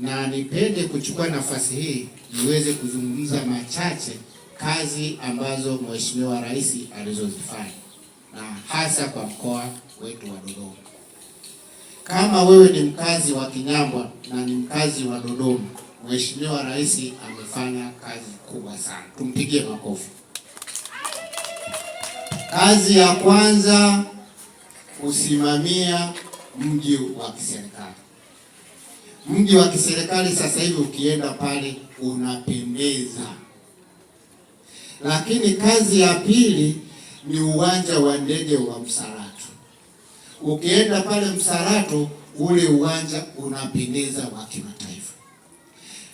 na nipende kuchukua nafasi hii niweze kuzungumza machache kazi ambazo Mheshimiwa Rais alizozifanya na hasa kwa mkoa wetu wa Dodoma. Kama wewe ni mkazi wa Kinyambwa na ni mkazi wa Dodoma, Mheshimiwa Rais amefanya kazi kubwa sana. Tumpigie makofi. Kazi ya kwanza, kusimamia mji wa kiserikali. Mji wa kiserikali sasa hivi ukienda pale unapendeza. Lakini kazi ya pili ni uwanja wa ndege wa Msalato. Ukienda pale Msalato, ule uwanja unapendeza wa kimataifa.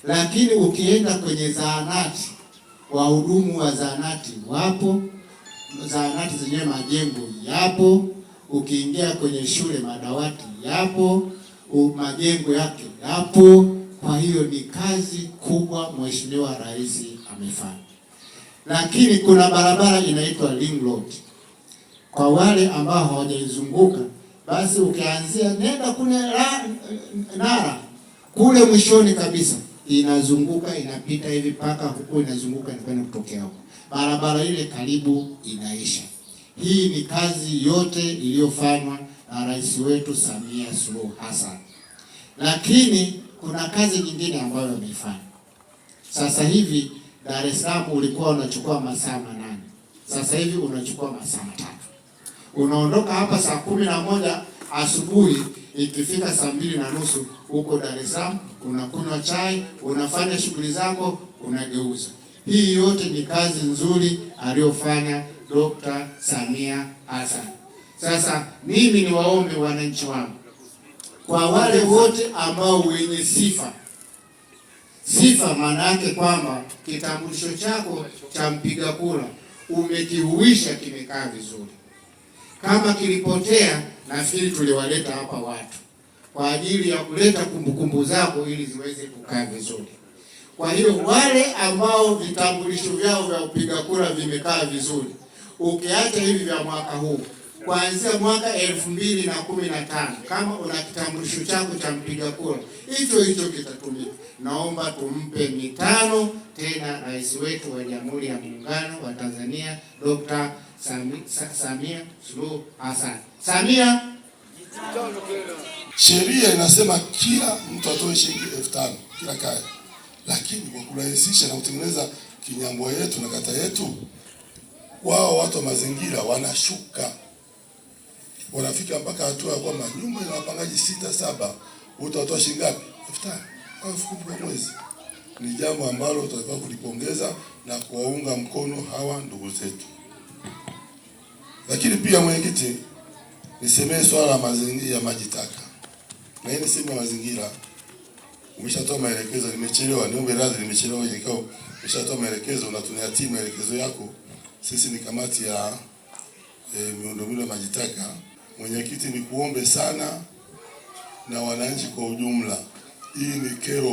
Lakini ukienda kwenye zahanati, wahudumu wa zahanati wapo, zahanati zenyewe majengo yapo. Ukiingia kwenye shule madawati yapo, majengo yake yapo. Kwa hiyo ni kazi kubwa Mheshimiwa Rais amefanya. Lakini kuna barabara inaitwa Ring Road. Kwa wale ambao hawajaizunguka, basi ukianzia nenda kule Nara, kule mwishoni kabisa inazunguka, inapita hivi paka huko, inazunguka inakwenda kutokea huko. Barabara ile karibu inaisha. Hii ni kazi yote iliyofanywa na rais wetu Samia Suluhu Hassan. Lakini kuna kazi nyingine ambayo ameifanya. Sasa hivi Dar es Salaam ulikuwa unachukua masaa 8. Sasa hivi unachukua masaa 3. Unaondoka hapa saa 11 asubuhi, ikifika saa 2:30 huko Dar es Salaam, unakunywa chai, unafanya shughuli zako, unageuza. Hii yote ni kazi nzuri aliyofanya Dr. Samia Hassan. Sasa mimi ni waombe wananchi wangu, kwa wale wote ambao wenye sifa maana yake kwamba kitambulisho chako cha mpiga kura umekihuisha, kimekaa vizuri. Kama kilipotea, nafikiri tuliwaleta hapa watu kwa ajili ya kuleta kumbukumbu zako ili ziweze kukaa vizuri. Kwa hiyo wale ambao vitambulisho vyao vya upiga kura vimekaa vizuri, ukiacha hivi vya mwaka huu, kuanzia mwaka 2015 kama una kitambulisho chako cha mpiga kura, hicho kitatumika. Naomba tumpe mitano tena rais wetu wa Jamhuri ya Muungano wa Tanzania, Dr. Samia Suluhu Hassan. Samia. Sheria inasema kila mtu atoe shilingi 5,000 kila kaya. Lakini kwa kurahisisha na kutengeneza Kinyambwa yetu na kata yetu, wao watu wa mazingira wanashuka. Wanafika mpaka hatua ya kwamba nyumba ina wapangaji 6-7, utatoa shilingi ngapi? 5,000 au 10,000 kwa mwezi. Ni jambo ambalo tunataka kulipongeza na kuwaunga mkono hawa ndugu zetu. Lakini pia mwenyekiti, nisemee swala la mazingira ya maji taka. Na hii ni sehemu ya mazingira. Umeshatoa maelekezo, nimechelewa, niombe radhi, nimechelewa kwenye kikao. Umeshatoa maelekezo na tunayatii maelekezo yako. Sisi ni kamati ya miundombinu ya maji taka. Mwenyekiti, ni kuombe sana na wananchi kwa ujumla. Hii ni kero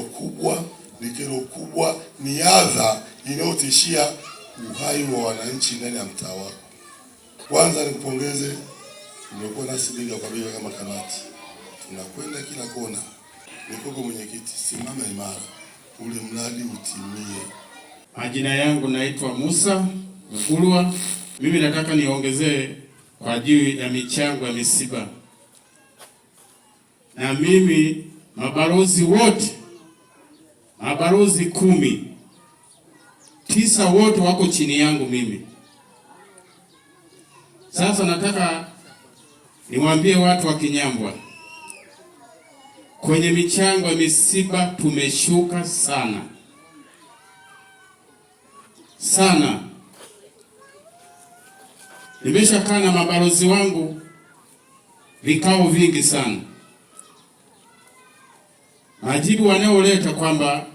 kubwa, ni adha inayotishia uhai wa wananchi ndani ya mtaa wako. Kwanza nikupongeze, umekuwa nasi bega kwa bega kama kamati. Tunakwenda kila kona. Nikuko mwenyekiti, simama imara, ule mradi utimie. Majina yangu naitwa Musa Mkulwa. Mimi nataka niongezee kwa ajili ya michango ya misiba. Na mimi mabalozi wote, mabalozi 10, 9 wote wako chini yangu mimi. Sasa nataka niwaambie watu wa Kinyambwa, kwenye michango ya misiba tumeshuka sana. Nimeshakaa na mabalozi wangu vikao vingi sana. Majibu wanaoleta kwamba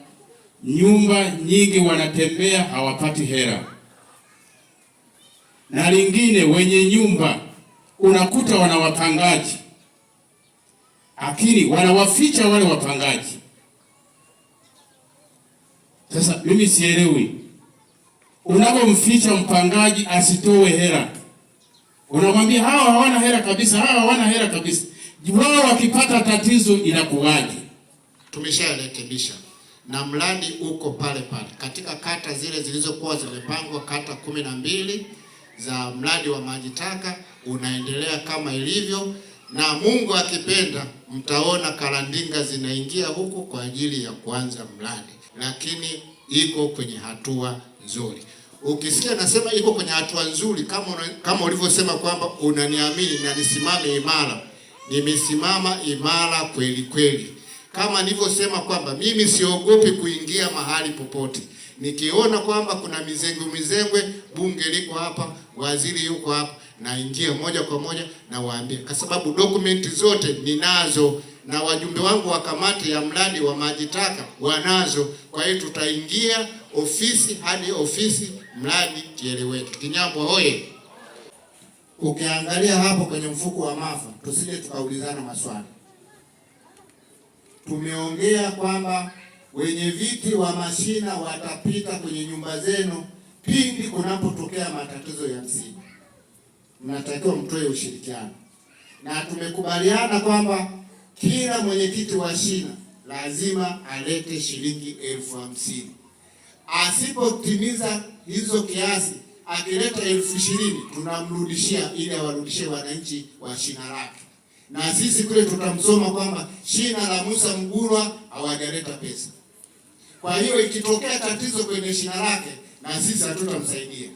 nyumba nyingi wanatembea hawapati hela. Na lingine, wenye nyumba unakuta wana wapangaji, lakini wanawaficha wale wapangaji. Sasa mimi sielewi, unapomficha mpangaji asitoe hela, unamwambia hawa hawana hela kabisa, wao wakipata tatizo inakuwaje? tumesharekebisha na mradi uko pale pale katika kata zile zilizokuwa zimepangwa, kata 12 za mradi wa maji taka unaendelea kama ilivyo, na Mungu akipenda mtaona karandinga zinaingia huko kwa ajili ya kuanza mradi, lakini iko kwenye hatua nzuri. Ukisikia nasema iko kwenye hatua nzuri, kama ulivyosema kwamba unaniamini na nisimame imara, nimesimama imara kweli kweli. Kama nilivyosema kwamba mimi siogopi kuingia mahali popote. Nikiona kwamba kuna mizengwe, bunge liko hapa, waziri yuko hapa, naingia moja kwa moja na waambia, kwa sababu dokumenti zote ninazo na wajumbe wangu wa kamati ya mradi wa maji taka wanazo. Kwa hiyo tutaingia ofisi hadi ofisi, mradi kieleweke. Kinyambwa hoye! Ukiangalia hapo kwenye mfuko wa maafa, tusije tukaulizana maswali. Tumeongea kwamba wenye viti wa mashina watapita kwenye nyumba zenu pindi kunapotokea matatizo ya msiba. Mnatakiwa mtoe ushirikiano, na tumekubaliana kwamba kila mwenyekiti wa shina lazima alete shilingi 50,000. Asipotimiza hizo kiasi, akileta 20,000 tunamrudishia ili awarudishie wananchi wa shina lake. Na sisi kule tutamsoma kwamba shina la Musa Mgulwa hawajaleta pesa. Kwa hiyo ikitokea tatizo kwenye shina lake, na sisi hatutamsaidia.